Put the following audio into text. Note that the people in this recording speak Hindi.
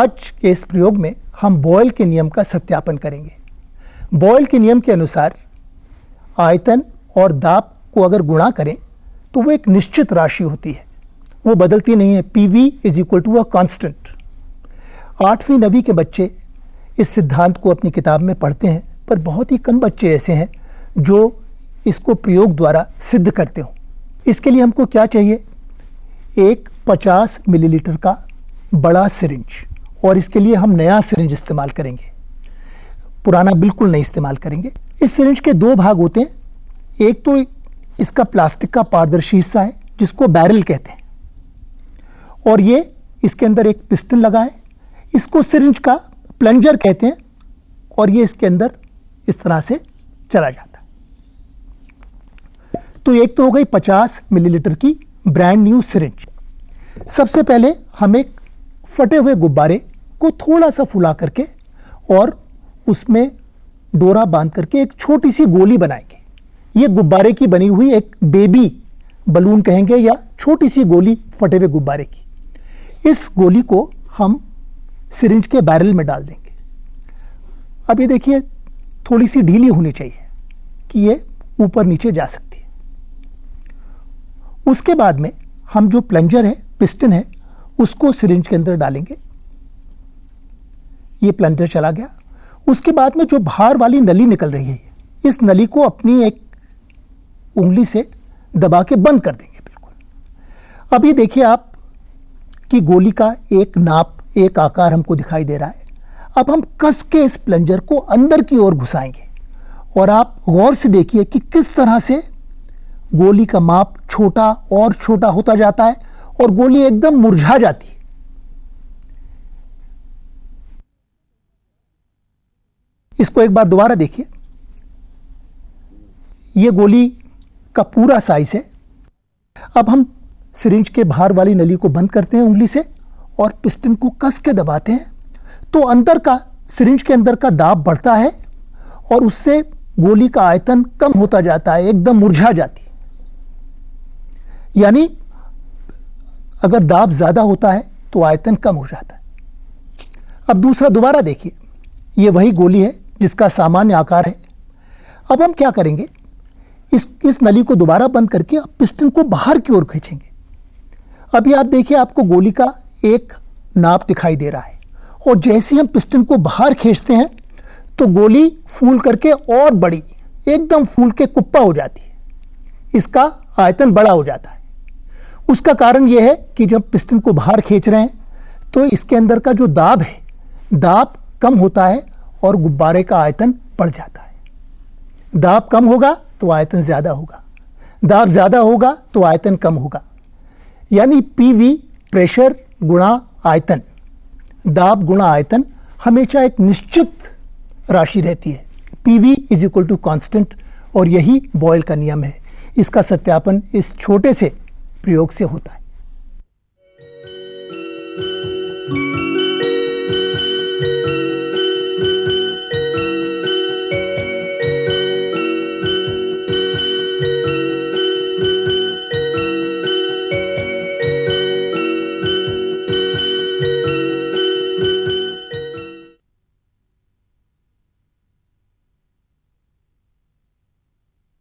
आज के इस प्रयोग में हम बॉयल के नियम का सत्यापन करेंगे। बॉयल के नियम के अनुसार आयतन और दाब को अगर गुणा करें तो वो एक निश्चित राशि होती है, वो बदलती नहीं है। PV is equal to a constant. 8वीं 9वीं के बच्चे इस सिद्धांत को अपनी किताब में पढ़ते हैं, पर बहुत ही कम बच्चे ऐसे हैं जो इसको प्रयोग द्वारा सिद्ध करते हों। इसके लिए हमको क्या चाहिए? एक 50 मिलीलीटर का बड़ा सिरिंज, और इसके लिए हम नया सिरिंज इस्तेमाल करेंगे, पुराना बिल्कुल नहीं इस्तेमाल करेंगे। इस सिरिंज के दो भाग होते हैं। एक तो इसका प्लास्टिक का पारदर्शी हिस्सा है जिसको बैरल कहते हैं, और ये इसके अंदर एक पिस्टन लगा है, इसको सिरिंज का प्लंजर कहते हैं, और ये इसके अंदर इस तरह से चला जाता है। तो एक तो हो गई 50 मिलीलीटर की ब्रांड न्यू सिरिंज। सबसे पहले हम एक फटे हुए गुब्बारे को थोड़ा सा फुला करके और उसमें डोरा बांध करके एक छोटी सी गोली बनाएंगे। ये गुब्बारे की बनी हुई एक बेबी बलून कहेंगे, या छोटी सी गोली फटे हुए गुब्बारे की। इस गोली को हम सिरिंज के बैरल में डाल देंगे। अब ये देखिए थोड़ी सी ढीली होनी चाहिए कि ये ऊपर नीचे जा सकती है। उसके बाद में हम जो प्लंजर है, पिस्टन है, उसको सिरिंज के अंदर डालेंगे। ये प्लंजर चला गया। उसके बाद में जो बाहर वाली नली निकल रही है, इस नली को अपनी एक उंगली से दबा के बंद कर देंगे बिल्कुल। अब ये देखिए आप कि गोली का एक नाप, एक आकार हमको दिखाई दे रहा है। अब हम कस के इस प्लंजर को अंदर की ओर घुसाएंगे, और आप गौर से देखिए कि किस तरह से गोली का माप छोटा और छोटा होता जाता है और गोली एकदम मुरझा जाती है। इसको एक बार दोबारा देखिए। यह गोली का पूरा साइज है। अब हम सिरिंज के बाहर वाली नली को बंद करते हैं उंगली से और पिस्टन को कस के दबाते हैं, तो अंदर का, सिरिंज के अंदर का दाब बढ़ता है और उससे गोली का आयतन कम होता जाता है, एकदम मुरझा जाती है। यानी अगर दाब ज्यादा होता है तो आयतन कम हो जाता है। अब दूसरा दोबारा देखिए, ये वही गोली है जिसका सामान्य आकार है। अब हम क्या करेंगे, इस नली को दोबारा बंद करके अब पिस्टन को बाहर की ओर खींचेंगे। अभी आप देखिए आपको गोली का एक नाप दिखाई दे रहा है, और जैसे हम पिस्टन को बाहर खींचते हैं तो गोली फूल करके और बड़ी, एकदम फूल के कुप्पा हो जाती है। इसका आयतन बड़ा हो जाता है। उसका कारण यह है कि जब पिस्टन को बाहर खींच रहे हैं तो इसके अंदर का जो दाब है, दाब कम होता है और गुब्बारे का आयतन बढ़ जाता है। दाब कम होगा तो आयतन ज़्यादा होगा, दाब ज़्यादा होगा तो आयतन कम होगा। यानी PV प्रेशर गुणा आयतन, दाब गुणा आयतन हमेशा एक निश्चित राशि रहती है। PV is equal to constant, और यही बॉयल का नियम है। इसका सत्यापन इस छोटे से प्रयोग से होता है।